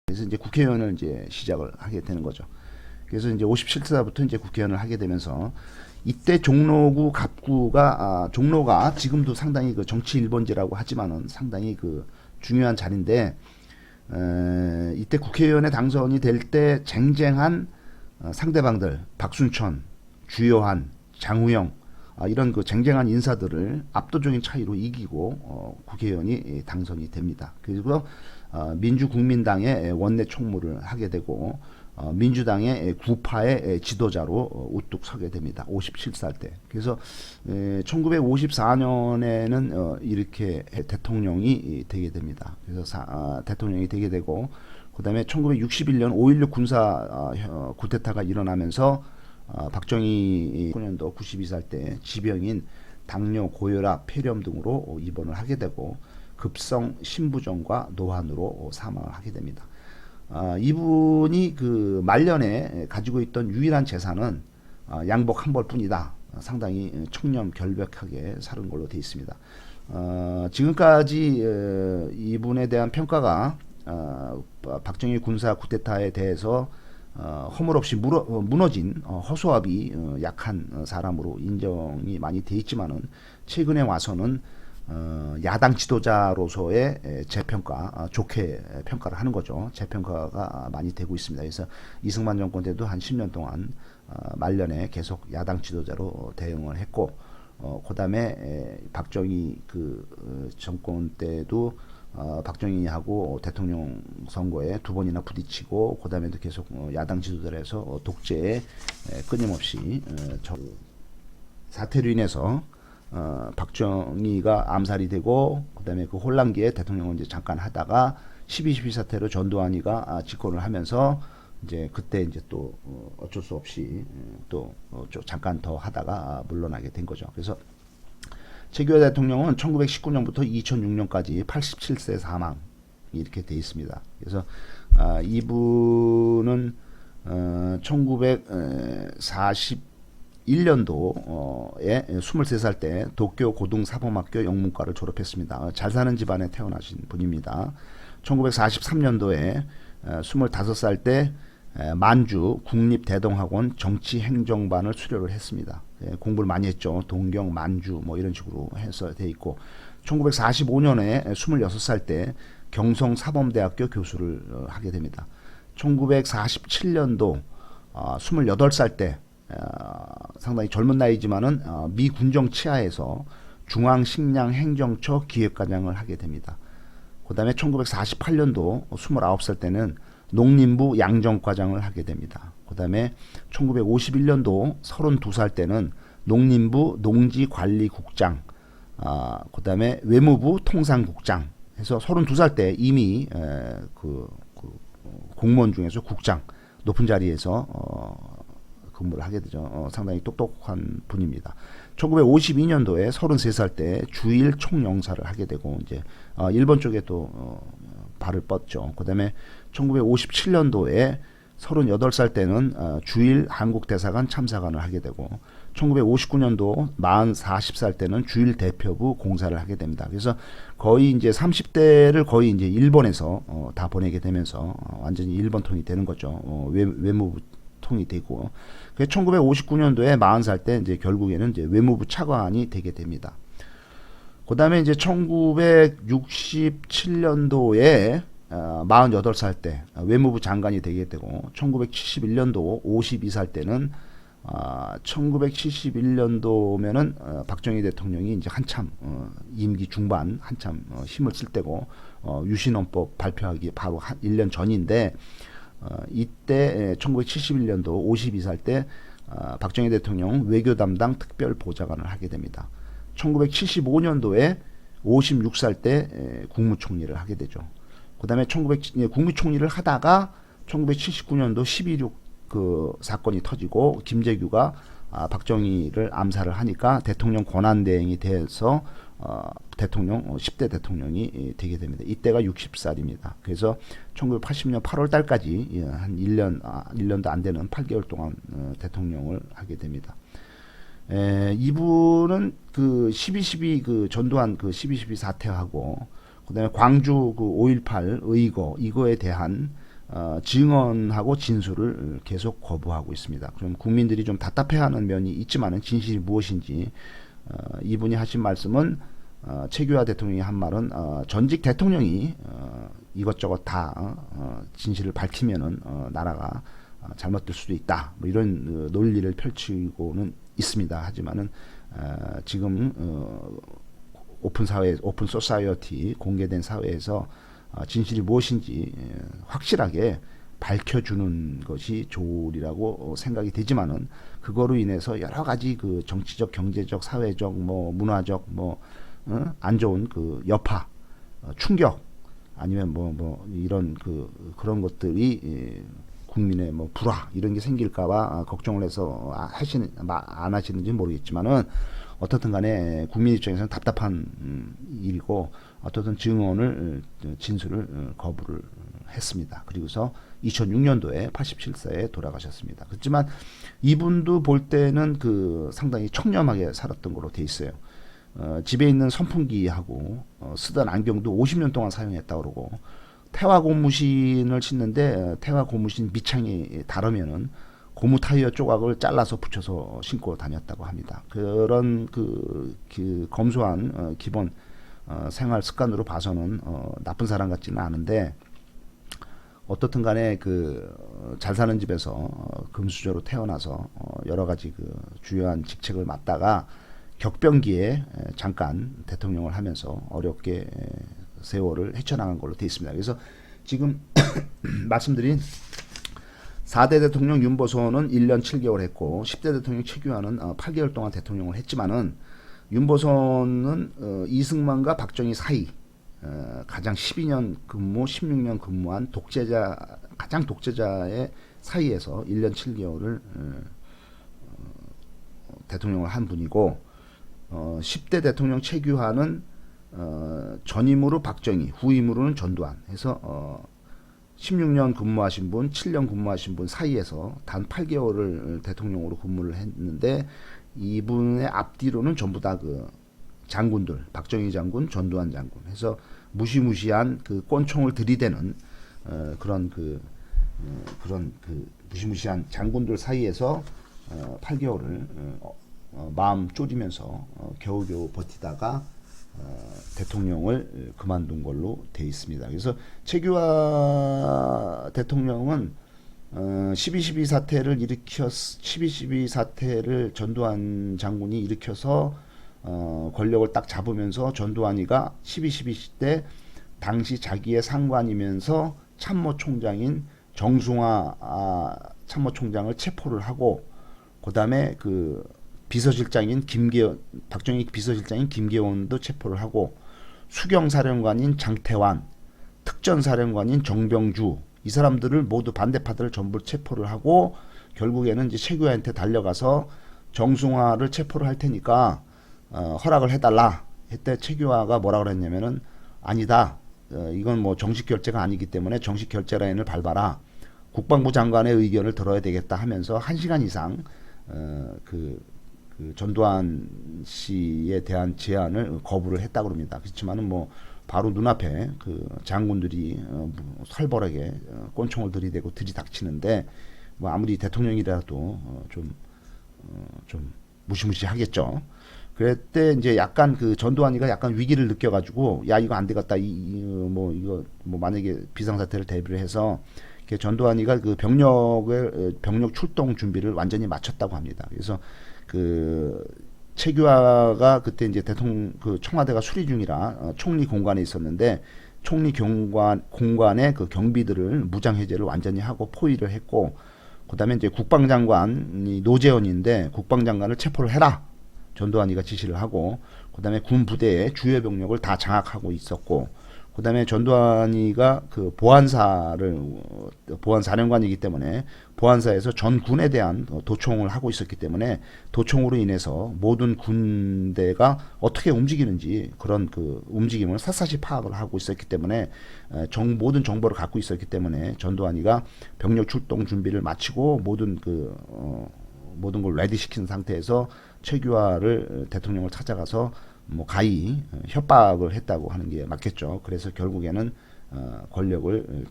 그래서 이제 국회의원을 이제 시작을 하게 되는 거죠. 그래서 이제 57세부터 이제 국회의원을 하게 되면서 이때 종로구 갑구가 종로가 지금도 상당히 그 정치 일본지라고 하지만은 상당히 그 중요한 자리인데 이때 국회의원에 당선이 될 때 쟁쟁한 상대방들 박순천, 주요한, 장우영 이런 그 쟁쟁한 인사들을 압도적인 차이로 이기고 국회의원이 당선이 됩니다. 그리고 민주국민당의 원내 총무를 하게 되고 민주당의 구파의 지도자로 우뚝 서게 됩니다. 57살 때. 그래서 1954년에는 이렇게 대통령이 되게 됩니다. 그래서 대통령이 되게 되고 그 다음에 1961년 5.16 군사 쿠데타가 일어나면서 박정희 9년도 92살 때 지병인 당뇨, 고혈압, 폐렴 등으로 입원을 하게 되고 급성 심부전과 노환으로 사망을 하게 됩니다. 이분이 그 말년에 가지고 있던 유일한 재산은 양복 한 벌뿐이다. 상당히 청렴 결백하게 사는 걸로 되어 있습니다. 지금까지 이분에 대한 평가가 박정희 군사 쿠데타에 대해서 허물없이 무너진 허수아비 약한 사람으로 인정이 많이 돼 있지만은 최근에 와서는 야당 지도자로서의 재평가, 좋게 평가를 하는 거죠. 재평가가 많이 되고 있습니다. 그래서 이승만 정권 때도 한 10년 동안 말년에 계속 야당 지도자로 대응을 했고, 그 다음에 박정희 그 정권 때도 박정희하고 대통령 선거에 두 번이나 부딪히고, 그 다음에도 계속 야당 지도자에서 독재에 끊임없이 사태로 인해서 박정희가 암살이 되고 그다음에 그 혼란기에 대통령을 이제 잠깐 하다가 12.12 사태로 전두환이가 집권을 하면서 이제 그때 이제 또 어쩔 수 없이 또 잠깐 더 하다가 물러나게 된 거죠. 그래서 최규하 대통령은 1919년부터 2006년까지 87세 사망 이렇게 돼 있습니다. 그래서 이분은 1941년도에 23살 때 도쿄 고등사범학교 영문과를 졸업했습니다. 잘 사는 집안에 태어나신 분입니다. 1943년도에 25살 때 만주 국립대동학원 정치행정반을 수료를 했습니다. 공부를 많이 했죠. 동경, 만주 뭐 이런 식으로 해서 돼 있고 1945년에 26살 때 경성사범대학교 교수를 하게 됩니다. 1947년도 28살 때 상당히 젊은 나이지만은 미 군정 치하에서 중앙식량행정처 기획과장을 하게 됩니다. 그 다음에 1948년도 29살 때는 농림부 양정과장을 하게 됩니다. 그 다음에 1951년도 32살 때는 농림부 농지관리국장, 그 다음에 외무부 통상국장 해서 32살 때 이미 공무원 중에서 국장 높은 자리에서 근무를 하게 되죠. 상당히 똑똑한 분입니다. 1952년도에 33살 때 주일 총영사를 하게 되고 이제 일본 쪽에 또 발을 뻗죠. 그다음에 1957년도에 38살 때는 주일 한국대사관 참사관을 하게 되고 1959년도 40살 때는 주일 대표부 공사를 하게 됩니다. 그래서 거의 이제 30대를 거의 이제 일본에서 다 보내게 되면서 완전히 일본통이 되는 거죠. 외무부 통이 되고 1959년도에 40살 때 이제 결국에는 이제 외무부 차관이 되게 됩니다. 그다음에 이제 1967년도에 48살 때 외무부 장관이 되게 되고 1971년도 52살 때는 1971년도면은 박정희 대통령이 이제 한참 임기 중반 한참 힘을 쓸 때고 유신헌법 발표하기 바로 1년 전인데 이때 1971년도 52살 때 박정희 대통령 외교 담당 특별 보좌관을 하게 됩니다. 1975년도에 56살 때 국무총리를 하게 되죠. 그 다음에 국무총리를 하다가 1979년도 12.6 그 사건이 터지고 김재규가 박정희를 암살을 하니까 대통령 권한대행이 돼서 대통령 10대 대통령이 되게 됩니다. 이때가 60살입니다. 그래서 1980년 8월 달까지 한 1년도 안 되는 8개월 동안 대통령을 하게 됩니다. 이분은 그 12.12 그 전두환 그 12.12 사태하고 그다음에 광주 그 5.18 의거 이거에 대한 증언하고 진술을 계속 거부하고 있습니다. 그럼 국민들이 좀 답답해하는 면이 있지만은 진실이 무엇인지 이분이 하신 말씀은 최규하 대통령이 한 말은 전직 대통령이 이것저것 다 진실을 밝히면은 나라가 잘못될 수도 있다. 뭐 이런 논리를 펼치고는 있습니다. 하지만은 지금 오픈 사회, 오픈 소사이어티 공개된 사회에서 진실이 무엇인지 확실하게 밝혀주는 것이 좋으리라고 생각이 되지만은 그거로 인해서 여러 가지 그 정치적, 경제적, 사회적, 뭐 문화적, 뭐 안 좋은 그 여파, 충격 아니면 뭐 이런 그런 것들이 국민의 뭐 불화 이런 게 생길까봐 걱정을 해서 안 하시는지 모르겠지만은 어떻든 간에 국민 입장에서는 답답한 일이고 어떻든 증언을 진술을 거부를 했습니다. 그리고서 2006년도에 87세에 돌아가셨습니다. 그렇지만 이분도 볼 때는 상당히 청렴하게 살았던 걸로 돼 있어요. 집에 있는 선풍기하고 쓰던 안경도 50년 동안 사용했다고 그러고 태화 고무신을 신는데 태화 고무신 밑창이 다르면은 고무 타이어 조각을 잘라서 붙여서 신고 다녔다고 합니다. 그런 검소한 기본 생활 습관으로 봐서는 나쁜 사람 같지는 않은데 어떻든 간에 잘 사는 집에서 금수저로 태어나서 여러 가지 주요한 직책을 맡다가 격변기에 잠깐 대통령을 하면서 어렵게 세월을 헤쳐나간 걸로 되어 있습니다. 그래서 지금 말씀드린 4대 대통령 윤보선은 1년 7개월 했고 10대 대통령 최규하는 8개월 동안 대통령을 했지만은 윤보선은 이승만과 박정희 사이 가장 12년 근무, 16년 근무한 가장 독재자의 사이에서 1년 7개월을 대통령을 한 분이고 10대 대통령 최규하는 전임으로 박정희, 후임으로는 전두환 해서 16년 근무하신 분, 7년 근무하신 분 사이에서 단 8개월을 대통령으로 근무를 했는데 이분의 앞뒤로는 전부 다 장군들, 박정희 장군, 전두환 장군 해서 무시무시한 꼰총을 들이대는 그런 무시무시한 장군들 사이에서 8개월을 마음 졸이면서 겨우겨우 버티다가 대통령을 그만둔 걸로 돼 있습니다. 그래서 최규하 대통령은 12.12 사태를 전두환 장군이 일으켜서 권력을 딱 잡으면서 전두환이가 12.12 때 당시 자기의 상관이면서 참모총장인 정숭화 참모총장을 체포를 하고 그 다음에 비서실장인 박정희 비서실장인 김계원도 체포를 하고 수경사령관인 장태환, 특전사령관인 정병주 이 사람들을 모두 반대파들을 전부 체포를 하고 결국에는 이제 최규하한테 달려가서 정숭화를 체포를 할 테니까 허락을 해달라 했대. 최규하가 뭐라 그랬냐면은 아니다. 이건 뭐 정식 결재가 아니기 때문에 정식 결재 라인을 밟아라. 국방부 장관의 의견을 들어야 되겠다 하면서 1시간 이상 전두환 씨에 대한 제안을 거부를 했다고 합니다. 그렇지만은 뭐 바로 눈앞에 장군들이 살벌하게 꼰총을 들이대고 들이닥치는데 뭐 아무리 대통령이라도 좀 무시무시하겠죠. 그때 이제 약간 전두환이가 약간 위기를 느껴가지고 야 이거 안 되겠다 이거 만약에 비상사태를 대비를 해서 전두환이가 병력 출동 준비를 완전히 마쳤다고 합니다. 그래서 최규하가 그때 이제 대통령 청와대가 수리 중이라 총리 공관에 있었는데 총리 공관의 경비들을 무장 해제를 완전히 하고 포위를 했고 그다음에 이제 국방장관이 노재현인데 국방장관을 체포를 해라 전두환이가 지시를 하고 그다음에 군 부대의 주요 병력을 다 장악하고 있었고 그다음에 전두환이가 보안사령관이기 때문에 보안사에서 전 군에 대한 도청을 하고 있었기 때문에 도청으로 인해서 모든 군대가 어떻게 움직이는지 그런 움직임을 샅샅이 파악을 하고 있었기 때문에 모든 정보를 갖고 있었기 때문에 전두환이가 병력 출동 준비를 마치고 모든 걸 레디시킨 상태에서 최규하를 대통령을 찾아가서 가히 협박을 했다고 하는 게 맞겠죠. 그래서 결국에는 권력을